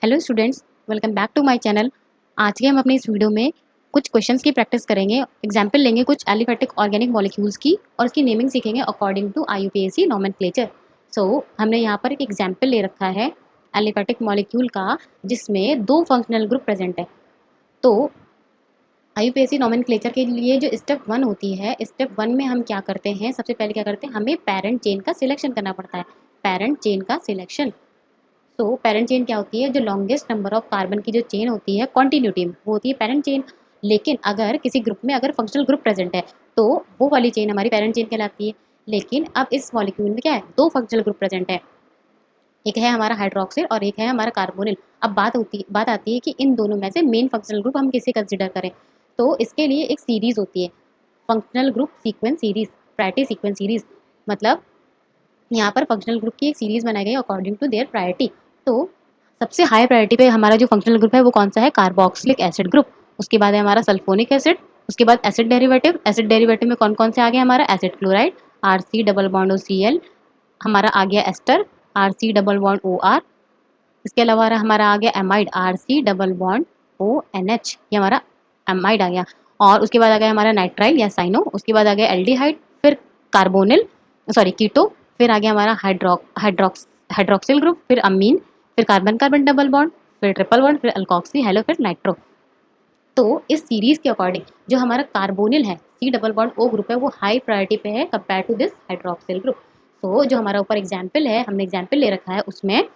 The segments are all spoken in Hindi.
Hello students, welcome back to my channel. आज के हम अपने इस वीडियो में कुछ क्वेश्चंस की प्रैक्टिस करेंगे। एग्जाम्पल लेंगे कुछ एलिफेटिक ऑर्गेनिक मॉलिक्यूल्स की और उसकी नेमिंग सीखेंगे अकॉर्डिंग टू IUPAC नॉमेनक्लेचर। सो हमने यहाँ पर एक एग्जाम्पल ले रखा है एलिफेटिक मॉलिक्यूल का, जिसमें दो फंक्शनल ग्रुप प्रेजेंट है। तो IUPAC नॉमेनक्लेचर के लिए जो स्टेप 1 होती है, स्टेप 1 में हम क्या करते हैं, सबसे पहले क्या करते हैं, हमें पेरेंट चेन का सिलेक्शन करना पड़ता है। पेरेंट चेन का सिलेक्शन। तो पेरेंट चेन क्या होती है, जो लॉन्गेस्ट नंबर ऑफ कार्बन की जो चेन होती है कॉन्टिन्यूटी में, वो होती है पेरेंट चेन। लेकिन अगर किसी ग्रुप में अगर फंक्शनल ग्रुप प्रेजेंट है तो वो वाली चेन हमारी पेरेंट चेन कहलाती है। लेकिन अब इस मॉलिक्यूल में क्या है, दो फंक्शनल ग्रुप प्रेजेंट है, एक है हमारा हाइड्रोक्सिल और एक है हमारा कार्बोनिल। अब बात आती है कि इन दोनों में से मेन फंक्शनल ग्रुप हम किसे कंसिडर करें। तो इसके लिए एक सीरीज होती है, functional group sequence series, priority sequence series. मतलब यहाँ पर फंक्शनल ग्रुप की एक सीरीज बनाई गई अकॉर्डिंग टू देयर प्रायोरिटी। तो सबसे हाई प्रायोरिटी पे हमारा जो फंक्शनल ग्रुप है वो कौन सा है, कार्बोक्सिलिक एसिड ग्रुप। उसके बाद है हमारा सल्फोनिक एसिड। उसके बाद एसिड डेरिवेटिव में कौन कौन से आ गए, हमारा acid chloride, RC double bond OCl, हमारा आ गया ester, RC double bond OR। इसके अलावा हमारा आ गया amide, RC double bond ONH, ये हमारा एमाइड आ गया। और उसके बाद आ गया हमारा नाइट्राइल या साइनो। उसके बाद आ गया एल्डिहाइड, फिर कार्बोनिल, सॉरी कीटो, फिर आ गया हमारा हाइड्रोक्सिल ग्रुप, फिर अमीन, फिर कार्बन कार्बन डबल बॉन्ड, फिर ट्रिपल बॉन्ड, फिर अल्कोक्सी हेलो, फिर नाइट्रो। तो इस सीरीज के अकॉर्डिंग जो हमारा कार्बोनिल है, C double bond O group है, वो हाई प्रायोरिटी पे है compare to this hydroxyl group. तो जो हमारा ऊपर एग्जाम्पल है, हमने एग्जाम्पल ले रखा है उसमें,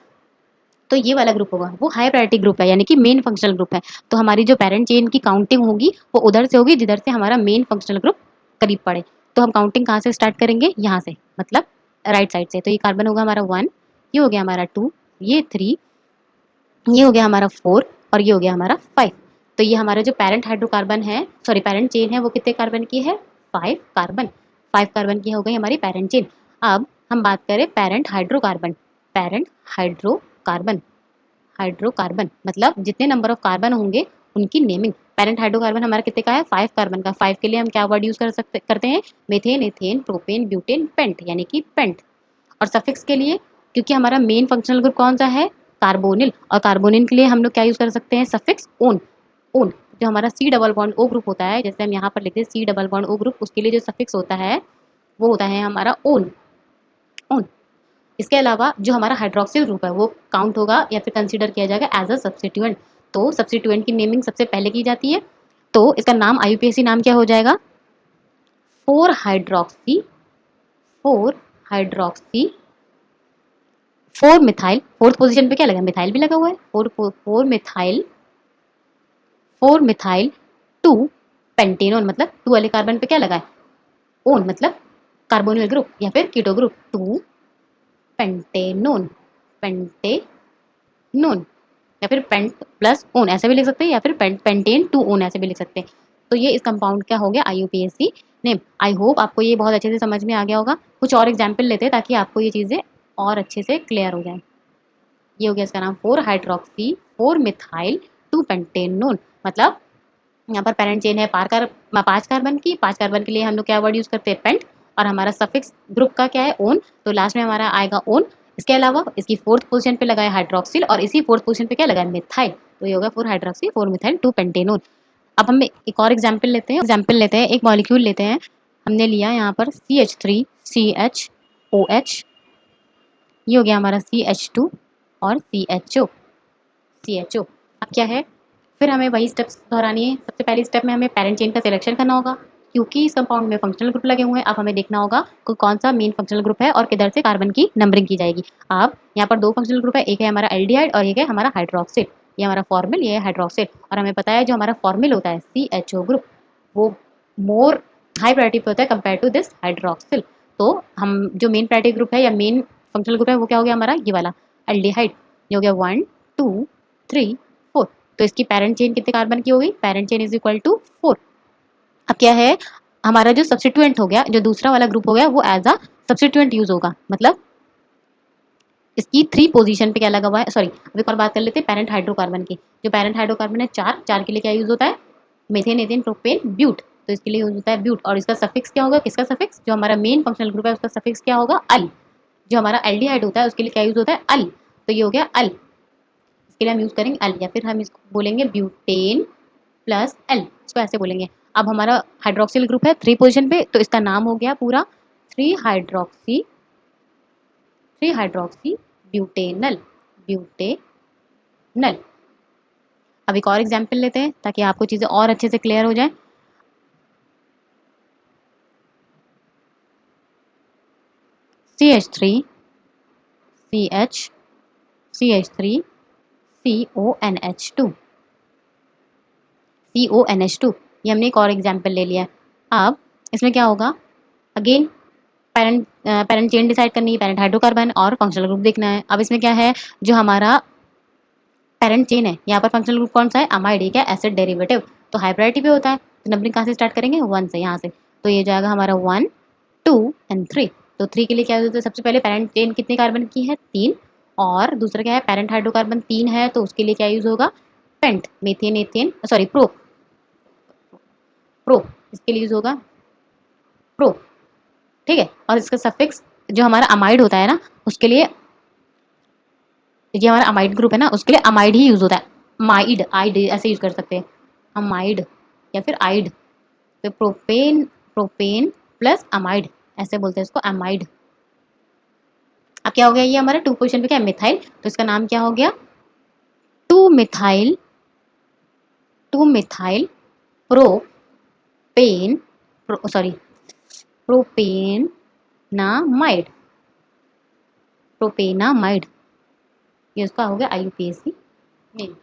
तो ये वाला ग्रुप होगा वो हाई प्रायोरिटी ग्रुप है, यानी कि मेन फंक्शनल ग्रुप है। तो हमारी जो पेरेंट चेन की काउंटिंग होगी वो उधर से होगी जिधर से हमारा मेन फंक्शनल ग्रुप करीब पड़े। तो हम काउंटिंग कहाँ से स्टार्ट करेंगे, यहाँ से, मतलब राइट साइड से। तो ये कार्बन होगा हमारा 1, ये हो गया हमारा 2, ये 3, ये हो गया हमारा 4 और ये हो गया हमारा 5। तो ये हमारा जो पेरेंट हाइड्रोकार्बन है, सॉरी पेरेंट चेन है, वो कितने कार्बन की है, 5 कार्बन। 5 कार्बन की हो गई हमारी पेरेंट चेन। अब हम बात करें parent hydrocarbon. Parent hydrocarbon, hydrocarbon मतलब जितने नंबर ऑफ कार्बन होंगे उनकी नेमिंग। पेरेंट हाइड्रोकार्बन हमारा कितने का है, 5 कार्बन का। 5 के लिए हम क्या वर्ड यूज करते हैं, methane, ethane, propane, butane, pent, यानी कि पेंट। और सफिक्स के लिए, क्योंकि हमारा मेन फंक्शनल ग्रुप कौन सा है, कार्बोनिल, और कार्बोनिल के लिए हम लोग क्या यूज कर सकते हैं, सफिक्स ओन। ओन जो हमारा C double bond O group होता है, जैसे हम यहाँ पर लिखते हैं C double bond O group, उसके लिए जो सफिक्स होता है वो होता है हमारा ओन। ओन। इसके अलावा जो हमारा हाइड्रोक्सिल ग्रुप है वो काउंट होगा या फिर कंसीडर किया जाएगा एज अ सब्स्टिट्यूएंट। तो सब्स्टिट्यूएंट की नेमिंग सबसे पहले की जाती है। तो इसका नाम IUPAC नाम क्या हो जाएगा, 4 hydroxy, 4 hydroxy 4 methyl. Fourth position पे क्या लगा, मिथाइल भी लगा हुआ है, 4 मिथाइल, 4 मिथाइल 2 पेंटेनोन। मतलब 2 वाले कार्बन पे क्या लगा है, ओन, मतलब कार्बोनिल ग्रुप या फिर कीटो ग्रुप, 2 पेंटेनोन, पेंटेनोन, या फिर पेंट प्लस ओन ऐसे भी लिख सकते हैं, या फिर पेंटेन टू ओन ऐसे भी लिख सकते हैं। तो ये इस कंपाउंड क्या हो गया, IUPAC नेम। आई होप आपको ये बहुत अच्छे से समझ में आ गया होगा। कुछ और एग्जाम्पल लेते हैं ताकि आपको ये चीज़ें और अच्छे से क्लियर हो जाए। ये हो गया इसका नाम, 4 हाइड्रोक्सी 4 मिथाइल 2 पेंटेनोन। मतलब यहाँ पर पेरेंट चेन है 5 कार्बन की, 5 कार्बन के लिए हम लोग क्या वर्ड यूज करते हैं, पेंट। और हमारा सफिक्स ग्रुप का क्या है, ओन। तो लास्ट में हमारा आएगा ओन। इसके अलावा इसकी फोर्थ पोजीशन पे लगा है हाइड्रोक्सिल, और इसी फोर्थ पोजीशन पे क्या लगा है, मिथाइल। तो ये होगा 4 हाइड्रोक्सी 4 मिथाइल 2 पेंटेनोन। अब हम एक और एग्जाम्पल लेते हैं, एक मॉलिक्यूल लेते हैं। हमने लिया यहाँ पर CH3CHOH, ये हो गया हमारा CH2 और CHO। अब क्या है, फिर हमें वही स्टेप्स दोहरानी है। सबसे पहले स्टेप में हमें पेरेंट चेन का सिलेक्शन करना होगा, क्योंकि इस कंपाउंड में फंक्शनल ग्रुप लगे हुए हैं। अब हमें देखना होगा कि कौन सा मेन फंक्शनल ग्रुप है और किधर से कार्बन की नंबरिंग की जाएगी। अब यहाँ पर दो फंक्शनल ग्रुप है, एक है हमारा एल्डिहाइड और एक है हमारा हाइड्रोक्सिल। ये हमारा फॉर्मिल, ये है हाइड्रोक्सिल। और हमें पता है जो हमारा फॉर्मिल होता है CHO ग्रुप, वो मोर हाई प्रायोरिटी पे होता है कंपेयर टू दिस हाइड्रोक्सिल। तो हम जो मेन प्रायोरिटी ग्रुप है या मेन फंक्शनल ग्रुप है वो क्या हो गया हमारा, ये वाला एल्डिहाइड। ये हो गया 1 2 3 4। तो इसकी पेरेंट चेन कितने कार्बन की हो गई, parent chain is equal to 4। अब क्या है, हमारा जो सब्स्टिट्यूएंट हो गया, जो दूसरा वाला ग्रुप हो गया, वो एज अ सब्स्टिट्यूएंट यूज होगा। मतलब इसकी 3 पोजीशन पे क्या लगा हुआ है, सॉरी अब एक और बात कर लेते हैं पेरेंट हाइड्रोकार्बन की। जो पेरेंट हाइड्रोकार्बन है 4 के लिए क्या यूज होता है, मेथेन, एथेन, प्रोपेन, ब्यूट। तो इसके लिए यूज होता है ब्यूट। और इसका सफिक्स क्या होगा, किसका सफिक्स, जो हमारा मेन फंक्शनल ग्रुप है उसका सफिक्स क्या होगा, अल। जो हमारा एल्डिहाइड होता है उसके लिए क्या यूज होता है, अल। तो ये हो गया अल। इसके उसके लिए हम यूज़ करेंगे एल, या फिर हम इसको बोलेंगे ब्यूटेन प्लस एल, इसको ऐसे बोलेंगे। अब हमारा हाइड्रोक्सिल ग्रुप है 3 पोजीशन पे, तो इसका नाम हो गया पूरा 3 हाइड्रोक्सी, 3 हाइड्रोक्सी ब्यूटेनल, ब्यूटेनल। अब एक और एग्जांपल लेते हैं ताकि आपको चीज़ें और अच्छे से क्लियर हो जाए। CH3 CH CH3 CONH2, CONH2, ये हमने एक और एग्जांपल ले लिया है। अब इसमें क्या होगा, अगेन पैरेंट चेन डिसाइड करनी है, पैरेंट हाइड्रोकार्बन और फंक्शनल ग्रुप देखना है। अब इसमें क्या है, जो हमारा पैरेंट चेन है, यहाँ पर फंक्शनल ग्रुप कौन सा है, अमाइड, ये क्या एसिड डेरिवेटिव, तो हाई प्रायोरिटी पे होता है। तो नंबरिंग कहाँ से स्टार्ट करेंगे, 1 से, यहाँ से। तो ये जाएगा हमारा 1 2 एंड 3। तो 3 के लिए क्या होता है, सबसे पहले पैरेंट चेन कितने कार्बन की है, 3, और दूसरा क्या है, पैरेंट हाइड्रोकार्बन 3 है, तो उसके लिए क्या यूज होगा, pent, methane, ethane, sorry pro, pro, इसके लिए यूज होगा प्रो, ठीक है। और इसका सफिक्स जो हमारा अमाइड होता है ना, उसके लिए, ये हमारा अमाइड ग्रुप है ना, उसके लिए अमाइड ही यूज होता है, माइड, आइड ऐसे यूज कर सकते हैं, अमाइड या फिर आइड। तो प्रोपेन, प्रोपेन प्लस अमाइड, ऐसे बोलते हैं इसको, अमाइड। अब क्या हो गया, ये हमारा 2 पोजीशन पे क्या है, मिथाइल, तो इसका नाम क्या हो गया, 2 मिथाइल, 2 मिथाइल प्रोपेन, सॉरी प्रोपेनामाइड, प्रोपेनामाइड, ये उसका हो गया IUPAC नेम।